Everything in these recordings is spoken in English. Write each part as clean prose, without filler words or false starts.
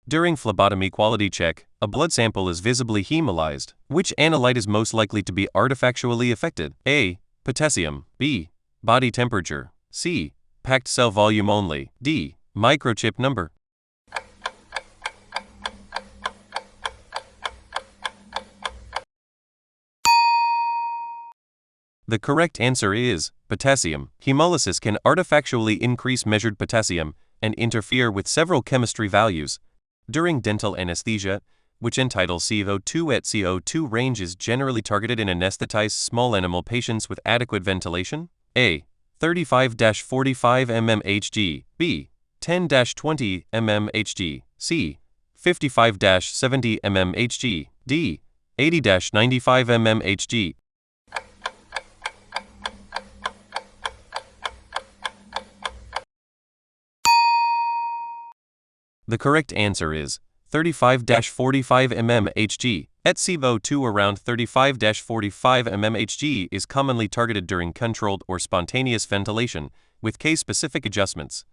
During phlebotomy quality check, a blood sample is visibly hemolyzed. Which analyte is most likely to be artifactually affected? A. Potassium. B. Body temperature. C. Packed cell volume only. D. Microchip number. The correct answer is potassium. Hemolysis can artifactually increase measured potassium and interfere with several chemistry values. During dental anesthesia, which entitles CO2 at CO2 range is generally targeted in anesthetized small animal patients with adequate ventilation? A. 35-45 mmHg. B. 10-20 mmHg. C. 55-70 mmHg. D. 80-95 mmHg. The correct answer is 35-45 mmHg. At CO2 around 35-45 mmHg is commonly targeted during controlled or spontaneous ventilation, with case-specific adjustments.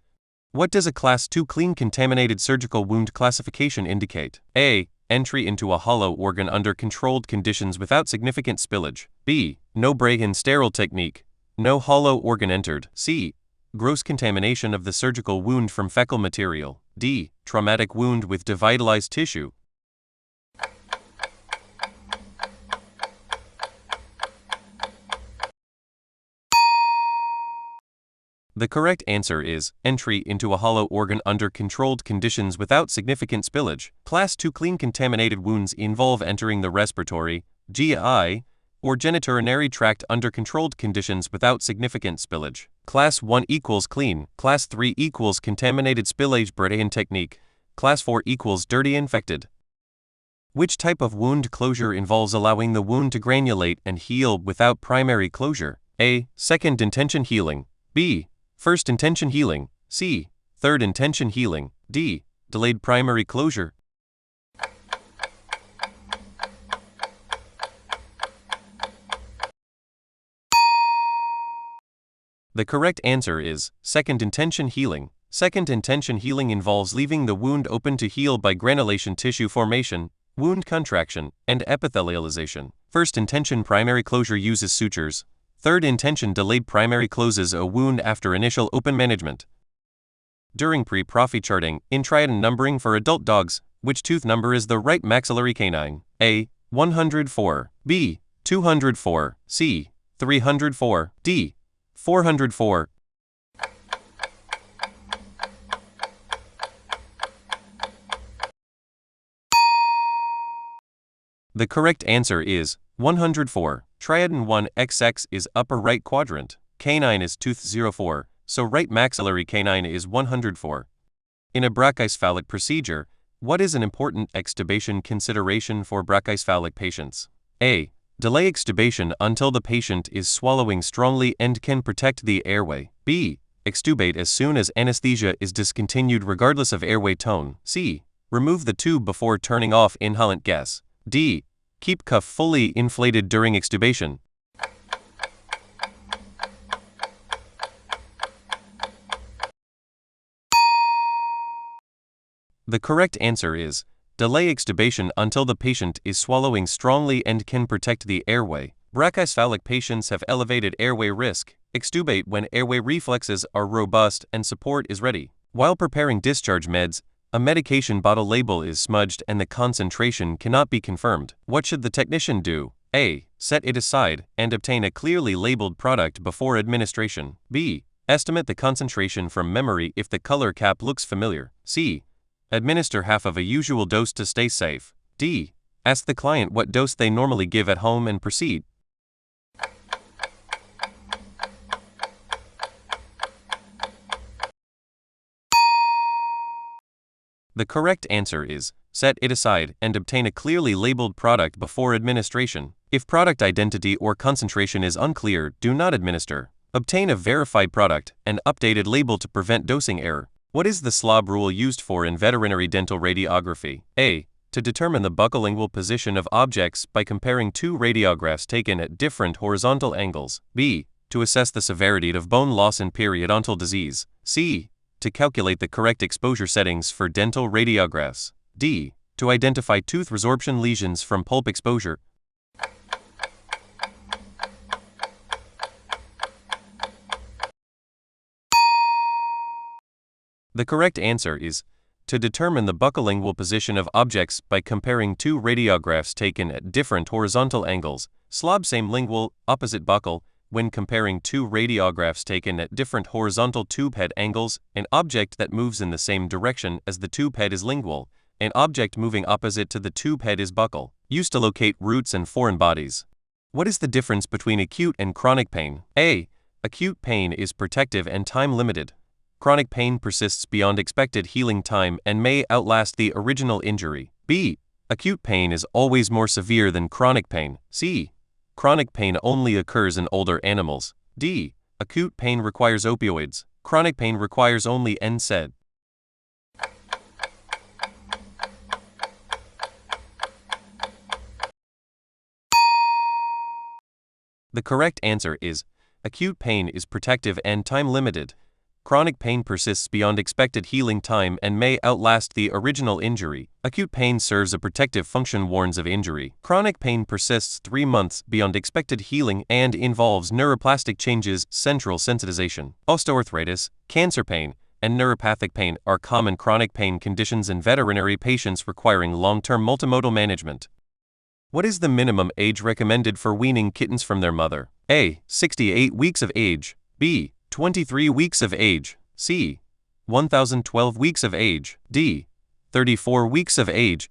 What does a Class 2 clean contaminated surgical wound classification indicate? A. Entry into a hollow organ under controlled conditions without significant spillage. B. No break-in sterile technique. No hollow organ entered. C. Gross contamination of the surgical wound from fecal material. D. Traumatic wound with devitalized tissue. The correct answer is entry into a hollow organ under controlled conditions without significant spillage. Class 2 clean contaminated wounds involve entering the respiratory, GI, or genitourinary tract under controlled conditions without significant spillage. Class 1 equals clean, Class 3 equals contaminated spillage break-in technique, Class 4 equals dirty infected. Which type of wound closure involves allowing the wound to granulate and heal without primary closure? A. Second intention healing. B. First intention healing. C. Third intention healing. D. Delayed primary closure. The correct answer is second intention healing. Second intention healing involves leaving the wound open to heal by granulation tissue formation, wound contraction, and epithelialization. First intention primary closure uses sutures. Third intention delayed primary closes a wound after initial open management. During pre-prophy charting, in triad numbering for adult dogs, which tooth number is the right maxillary canine? A. 104. B. 204. C. 304. D. 404. The correct answer is 104. Triadin 1XX is upper right quadrant. Canine is tooth 04, so right maxillary canine is 104. In a brachycephalic procedure, what is an important extubation consideration for brachycephalic patients? A. Delay extubation until the patient is swallowing strongly and can protect the airway. B. Extubate as soon as anesthesia is discontinued regardless of airway tone. C. Remove the tube before turning off inhalant gas. D. Keep cuff fully inflated during extubation. The correct answer is delay extubation until the patient is swallowing strongly and can protect the airway. Brachycephalic patients have elevated airway risk. Extubate when airway reflexes are robust and support is ready. While preparing discharge meds, a medication bottle label is smudged and the concentration cannot be confirmed. What should the technician do? A. Set it aside and obtain a clearly labeled product before administration. B. Estimate the concentration from memory if the color cap looks familiar. C. Administer half of a usual dose to stay safe. D. Ask the client what dose they normally give at home and proceed. The correct answer is set it aside and obtain a clearly labeled product before administration. If product identity or concentration is unclear, do not administer. Obtain a verified product and updated label to prevent dosing error. What is the slob rule used for in veterinary dental radiography? A. To determine the buccolingual position of objects by comparing two radiographs taken at different horizontal angles. B. To assess the severity of bone loss and periodontal disease. C. To calculate the correct exposure settings for dental radiographs. D. To identify tooth resorption lesions from pulp exposure. The correct answer is to determine the buccolingual position of objects by comparing two radiographs taken at different horizontal angles. Slob same lingual, opposite buccal. When comparing two radiographs taken at different horizontal tube head angles, an object that moves in the same direction as the tube head is lingual. An object moving opposite to the tube head is buccal. Used to locate roots and foreign bodies. What is the difference between acute and chronic pain? A. Acute pain is protective and time-limited. Chronic pain persists beyond expected healing time and may outlast the original injury. B. Acute pain is always more severe than chronic pain. C. Chronic pain only occurs in older animals. D. Acute pain requires opioids. Chronic pain requires only NSAID. The correct answer is acute pain is protective and time-limited. Chronic pain persists beyond expected healing time and may outlast the original injury. Acute pain serves a protective function, warns of injury. Chronic pain persists 3 months beyond expected healing and involves neuroplastic changes, central sensitization. Osteoarthritis, cancer pain, and neuropathic pain are common chronic pain conditions in veterinary patients requiring long-term multimodal management. What is the minimum age recommended for weaning kittens from their mother? A. 68 weeks of age. B. 23 weeks of age. C. 1012 weeks of age. D. 34 weeks of age.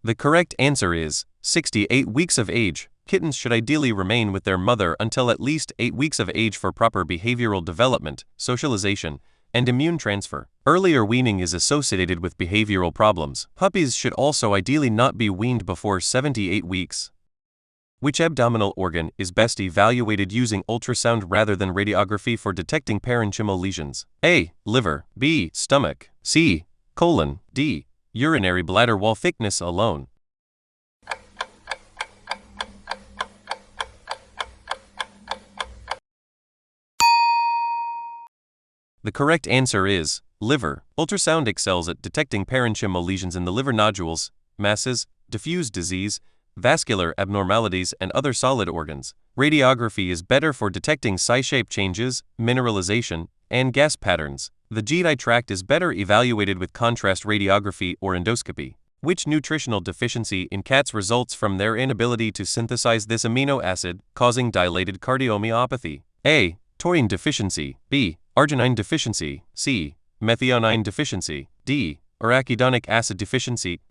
The correct answer is 68 weeks of age. Kittens should ideally remain with their mother until at least 8 weeks of age for proper behavioral development, socialization, and immune transfer. Earlier weaning is associated with behavioral problems. Puppies should also ideally not be weaned before 78 weeks. Which abdominal organ is best evaluated using ultrasound rather than radiography for detecting parenchymal lesions? A. Liver. B. Stomach. C. Colon. D. Urinary bladder wall thickness alone. The correct answer is liver. Ultrasound excels at detecting parenchymal lesions in the liver, nodules, masses, diffuse disease, vascular abnormalities, and other solid organs. Radiography is better for detecting size-shape changes, mineralization, and gas patterns. The GI tract is better evaluated with contrast radiography or endoscopy. Which nutritional deficiency in cats results from their inability to synthesize this amino acid, causing dilated cardiomyopathy? A. Taurine deficiency. B. Arginine deficiency. C. Methionine deficiency. D. Arachidonic acid deficiency.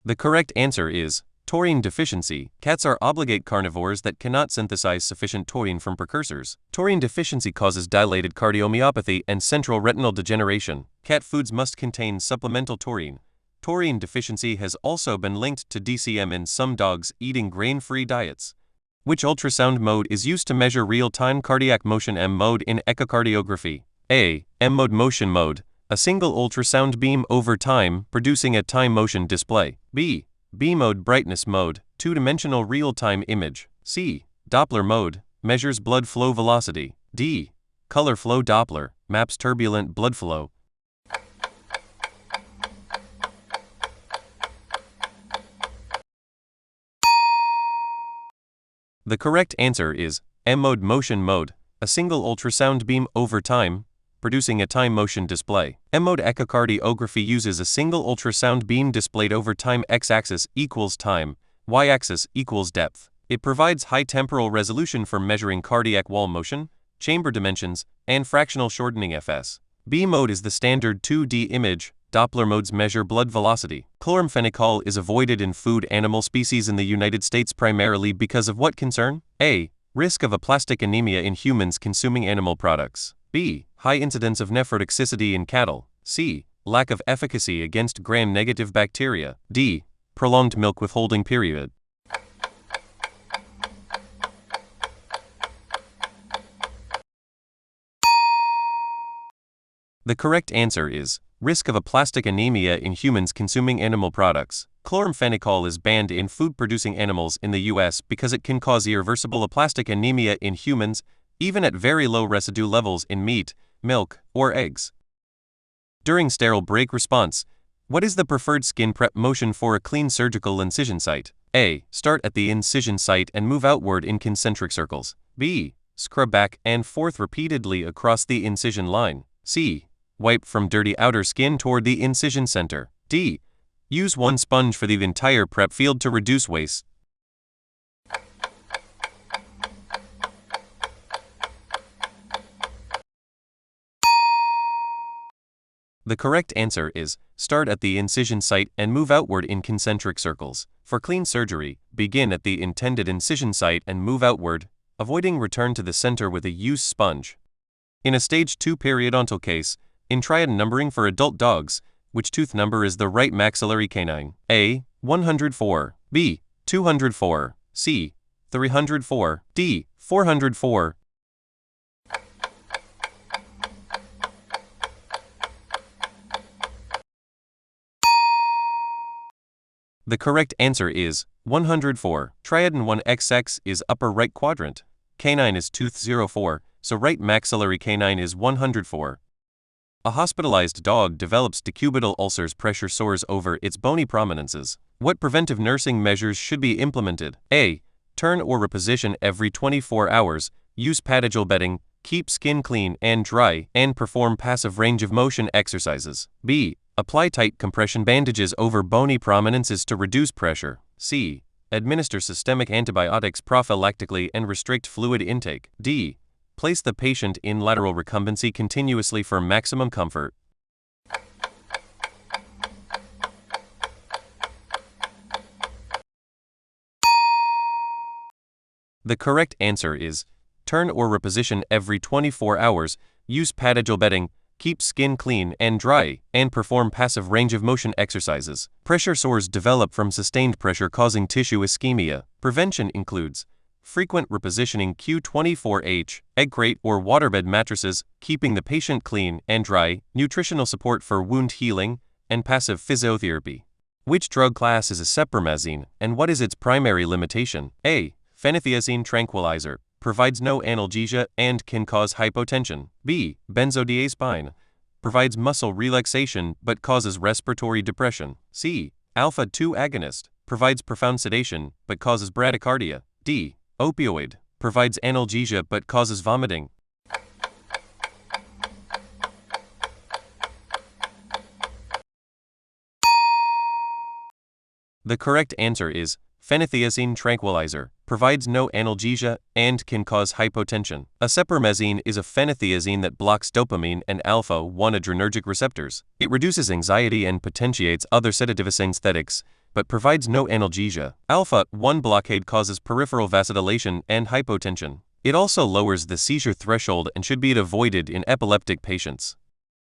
The correct answer is taurine deficiency. Cats are obligate carnivores that cannot synthesize sufficient taurine from precursors. Taurine deficiency causes dilated cardiomyopathy and central retinal degeneration. Cat foods must contain supplemental taurine. Taurine deficiency has also been linked to DCM in some dogs eating grain-free diets. Which ultrasound mode is used to measure real-time cardiac motion? M mode in echocardiography. A. M mode motion mode, a single ultrasound beam over time producing a time motion display. B. B mode brightness mode, two-dimensional real-time image. C. Doppler mode, measures blood flow velocity. D. Color flow Doppler, maps turbulent blood flow. The correct answer is M mode motion mode, a single ultrasound beam over time, producing a time motion display. M mode echocardiography uses a single ultrasound beam displayed over time. X-axis equals time, y-axis equals depth. It provides high temporal resolution for measuring cardiac wall motion, chamber dimensions, and fractional shortening FS. B mode is the standard 2D image. Doppler modes measure blood velocity. Chloramphenicol is avoided in food animal species in the United States primarily because of what concern? A. Risk of aplastic anemia in humans consuming animal products. B. High incidence of nephrotoxicity in cattle. C. Lack of efficacy against gram-negative bacteria. D. Prolonged milk withholding period. The correct answer is Risk of aplastic anemia in humans consuming animal products. Chloramphenicol is banned in food-producing animals in the U.S. because it can cause irreversible aplastic anemia in humans, even at very low residue levels in meat, milk, or eggs. During sterile break response, what is the preferred skin prep motion for a clean surgical incision site? A. Start at the incision site and move outward in concentric circles. B. Scrub back and forth repeatedly across the incision line. C. Wipe from dirty outer skin toward the incision center. D. Use one sponge for the entire prep field to reduce waste. The correct answer is, start at the incision site and move outward in concentric circles. For clean surgery, begin at the intended incision site and move outward, avoiding return to the center with a used sponge. In a stage 2 periodontal case, in triad numbering for adult dogs, which tooth number is the right maxillary canine? A. 104, B. 204, C. 304, D. 404. The correct answer is 104. Triadon 1XX is upper right quadrant. Canine is tooth 04, so right maxillary canine is 104. A hospitalized dog develops decubital ulcers, pressure sores over its bony prominences. What preventive nursing measures should be implemented? A. Turn or reposition every 24 hours, use patagial bedding, keep skin clean and dry, and perform passive range of motion exercises. B. Apply tight compression bandages over bony prominences to reduce pressure. C. Administer systemic antibiotics prophylactically and restrict fluid intake. D. Place the patient in lateral recumbency continuously for maximum comfort. The correct answer is, turn or reposition every 24 hours, use patagial bedding, keep skin clean and dry, and perform passive range of motion exercises. Pressure sores develop from sustained pressure causing tissue ischemia. Prevention includes frequent repositioning Q24H, egg crate or waterbed mattresses, keeping the patient clean and dry, nutritional support for wound healing, and passive physiotherapy. Which drug class is acepromazine, and what is its primary limitation? A. Phenothiazine tranquilizer. Provides no analgesia and can cause hypotension. B. Benzodiazepine. Provides muscle relaxation but causes respiratory depression. C. Alpha-2 agonist. Provides profound sedation but causes bradycardia. D. Opioid. Provides analgesia but causes vomiting. The correct answer is phenothiazine tranquilizer. Provides no analgesia and can cause hypotension. Acepromazine is a phenothiazine that blocks dopamine and alpha-1 adrenergic receptors. It reduces anxiety and potentiates other sedative anesthetics, but provides no analgesia. Alpha-1 blockade causes peripheral vasodilation and hypotension. It also lowers the seizure threshold and should be avoided in epileptic patients.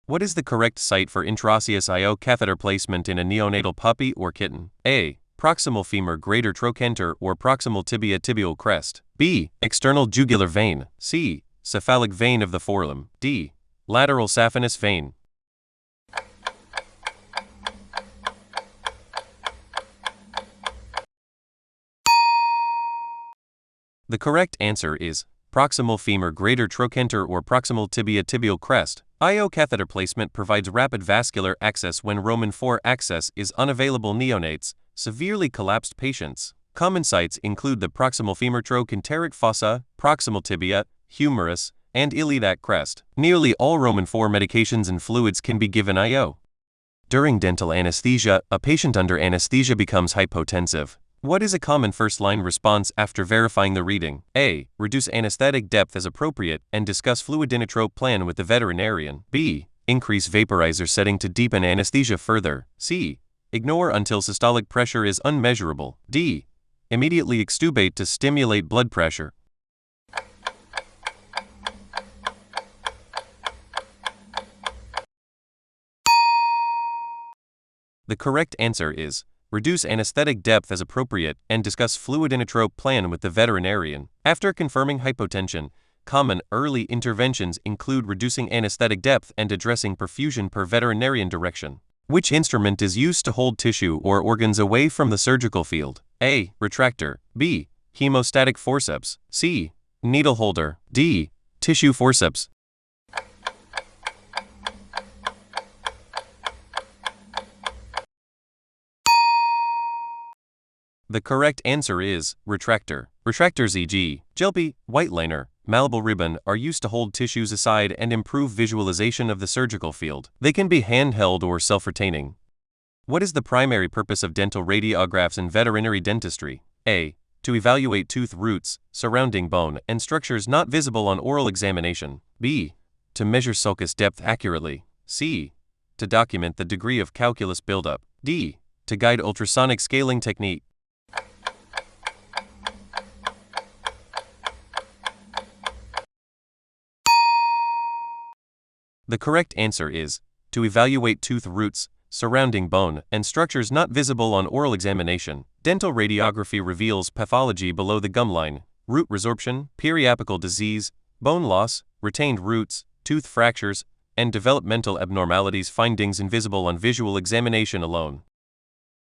What is the correct site for intraosseous IO catheter placement in a neonatal puppy or kitten? A. Proximal femur greater trochanter or proximal tibia tibial crest. B. External jugular vein. C. Cephalic vein of the forelimb. D. Lateral saphenous vein. The correct answer is proximal femur greater trochanter or proximal tibia tibial crest. IO catheter placement provides rapid vascular access when Roman IV access is unavailable. Neonates, severely collapsed patients. Common sites include the proximal femur trochanteric fossa, proximal tibia, humerus, and iliac crest. Nearly all Roman IV medications and fluids can be given IO. During dental anesthesia, a patient under anesthesia becomes hypotensive. What is a common first-line response after verifying the reading? A. Reduce anesthetic depth as appropriate and discuss fluidinotrope plan with the veterinarian. B. Increase vaporizer setting to deepen anesthesia further. C. Ignore until systolic pressure is unmeasurable. D. Immediately extubate to stimulate blood pressure. The correct answer is reduce anesthetic depth as appropriate and discuss fluidinotrope plan with the veterinarian. After confirming hypotension, Common early interventions include reducing anesthetic depth and addressing perfusion per veterinarian direction. Which instrument is used to hold tissue or organs away from the surgical field? A. Retractor. B. Hemostatic forceps. C. Needle holder. D. Tissue forceps. The correct answer is retractor. Retractors e.g., Gelpi, white liner, malleable ribbon are used to hold tissues aside and improve visualization of the surgical field. They can be handheld or self-retaining. What is the primary purpose of dental radiographs in veterinary dentistry? A. To evaluate tooth roots, surrounding bone, and structures not visible on oral examination. B. To measure sulcus depth accurately. C. To document the degree of calculus buildup. D. To guide ultrasonic scaling technique. The correct answer is to evaluate tooth roots, surrounding bone, and structures not visible on oral examination. Dental radiography reveals pathology below the gum line, root resorption, periapical disease, bone loss, retained roots, tooth fractures, and developmental abnormalities, findings invisible on visual examination alone.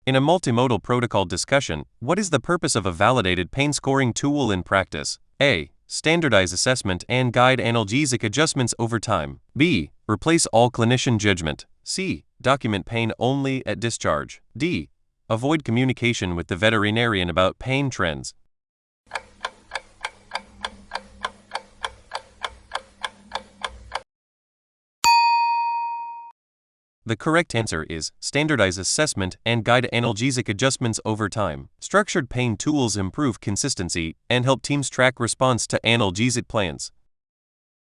In a multimodal protocol discussion, what is the purpose of a validated pain scoring tool in practice? A. Standardize assessment and guide analgesic adjustments over time. B. Replace all clinician judgment. C. Document pain only at discharge. D. Avoid communication with the veterinarian about pain trends. The correct answer is standardize assessment and guide analgesic adjustments over time. Structured pain tools improve consistency and help teams track response to analgesic plans.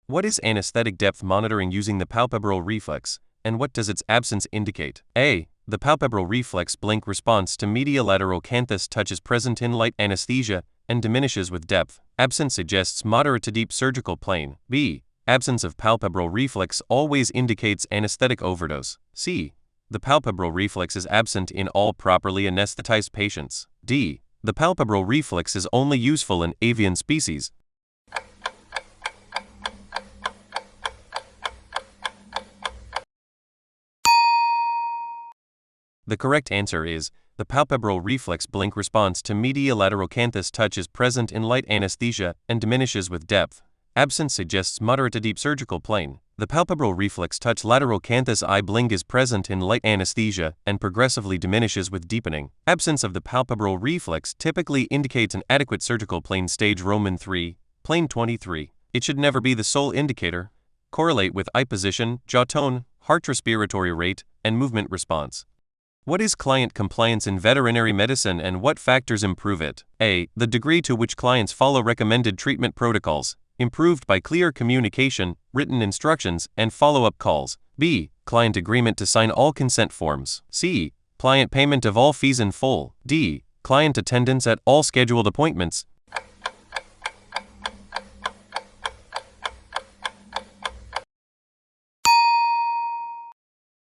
What is anesthetic depth monitoring using the palpebral reflex, and what does its absence indicate? A. The palpebral reflex blink response to mediolateral canthus touch is present in light anesthesia and diminishes with depth. Absence suggests moderate to deep surgical pain. B. Absence of palpebral reflex always indicates anesthetic overdose. C. The palpebral reflex is absent in all properly anesthetized patients. D. The palpebral reflex is only useful in avian species. The correct answer is the palpebral reflex blink response to mediolateral canthus touch is present in light anesthesia and diminishes with depth. Absence suggests moderate to deep surgical pain. The palpebral reflex touch lateral canthus eye blink is present in light anesthesia and progressively diminishes with deepening. Absence of the palpebral reflex typically indicates an adequate surgical plane stage Roman 3, plane 23. It should never be the sole indicator. Correlate with eye position, jaw tone, heart respiratory rate, and movement response. What is client compliance in veterinary medicine and what factors improve it? A. The degree to which clients follow recommended treatment protocols, improved by clear communication, written instructions, and follow-up calls. B. Client agreement to sign all consent forms. C. Client payment of all fees in full. D. Client attendance at all scheduled appointments.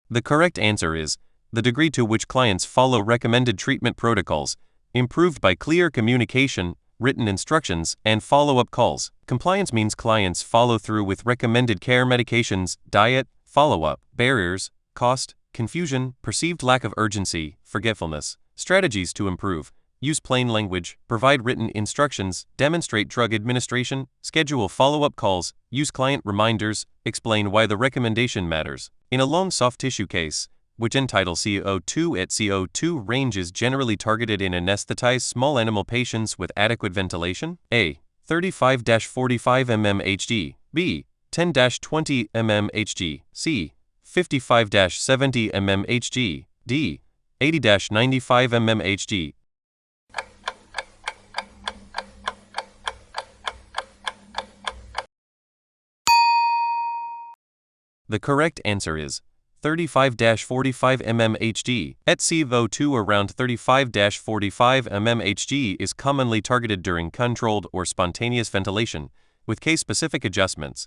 The correct answer is the degree to which clients follow recommended treatment protocols, improved by clear communication, written instructions, and follow-up calls. Compliance means clients follow through with recommended care medications, diet, follow-up, barriers, cost, confusion, perceived lack of urgency, forgetfulness. Strategies to improve: use plain language, provide written instructions, demonstrate drug administration, schedule follow-up calls, use client reminders, explain why the recommendation matters. In a lung soft tissue case, which entitle CO2 at CO2 range is generally targeted in anesthetized small animal patients with adequate ventilation? A. 35-45 mm Hg. B. 10-20 mm Hg. C. 55-70 mm Hg. D. 80-95 mm Hg. The correct answer is 35-45 mm Hg. At CO2 around 35-45 mm Hg is commonly targeted during controlled or spontaneous ventilation, with case-specific adjustments.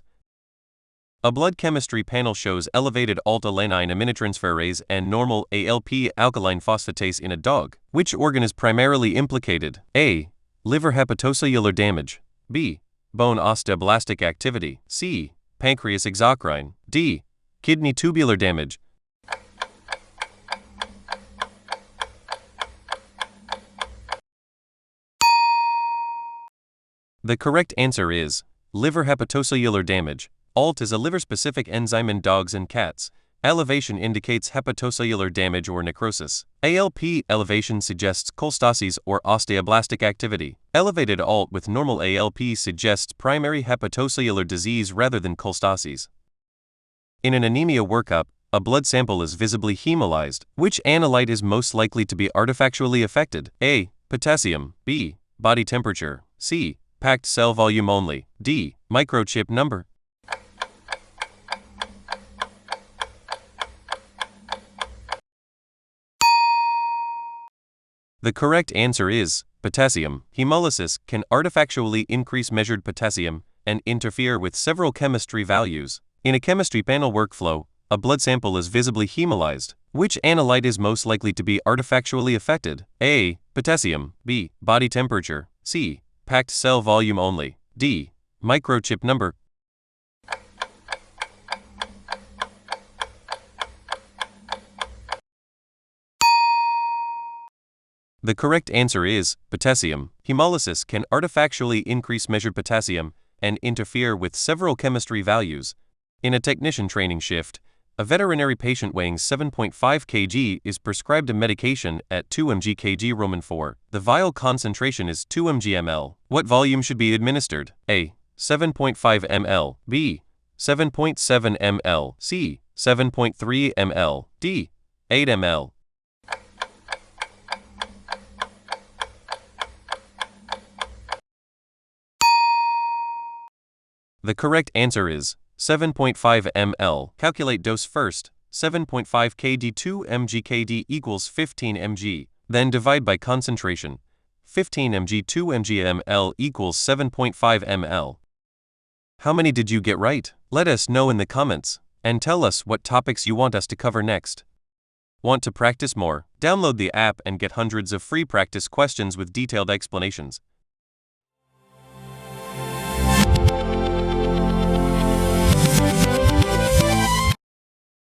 A blood chemistry panel shows elevated alt-alanine aminotransferase and normal ALP alkaline phosphatase in a dog. Which organ is primarily implicated? A. Liver hepatocellular damage. B. bone osteoblastic activity, C. pancreas exocrine, D. kidney tubular damage. The correct answer is liver hepatocellular damage. ALT is a liver-specific enzyme in dogs and cats. Elevation indicates hepatocellular damage or necrosis. ALP elevation suggests cholestasis or osteoblastic activity. Elevated ALT with normal ALP suggests primary hepatocellular disease rather than cholestasis. In an anemia workup, a blood sample is visibly hemolyzed. Which analyte is most likely to be artifactually affected? A. Potassium. B. Body temperature. C. Packed cell volume only. D. Microchip number. The correct answer is potassium. Hemolysis can artifactually increase measured potassium and interfere with several chemistry values. In a chemistry panel workflow, a blood sample is visibly hemolyzed. Which analyte is most likely to be artifactually affected? A. Potassium. B. Body temperature. C. Packed cell volume only. D. Microchip number. The correct answer is potassium. Hemolysis can artifactually increase measured potassium and interfere with several chemistry values. In a technician training shift, a veterinary patient weighing 7.5 kg is prescribed a medication at 2 mg kg Roman 4. The vial concentration is 2 mg ml. What volume should be administered? A. 7.5 ml. B. 7.7 ml. C. 7.3 ml. D. 8 ml. The correct answer is 7.5 ml. Calculate dose first. 7.5 kg 2 mg kd equals 15 mg. Then divide by concentration. 15 mg 2 mg ml equals 7.5 ml. How many did you get right? Let us know in the comments, and tell us what topics you want us to cover next. Want to practice more? Download the app and get hundreds of free practice questions with detailed explanations.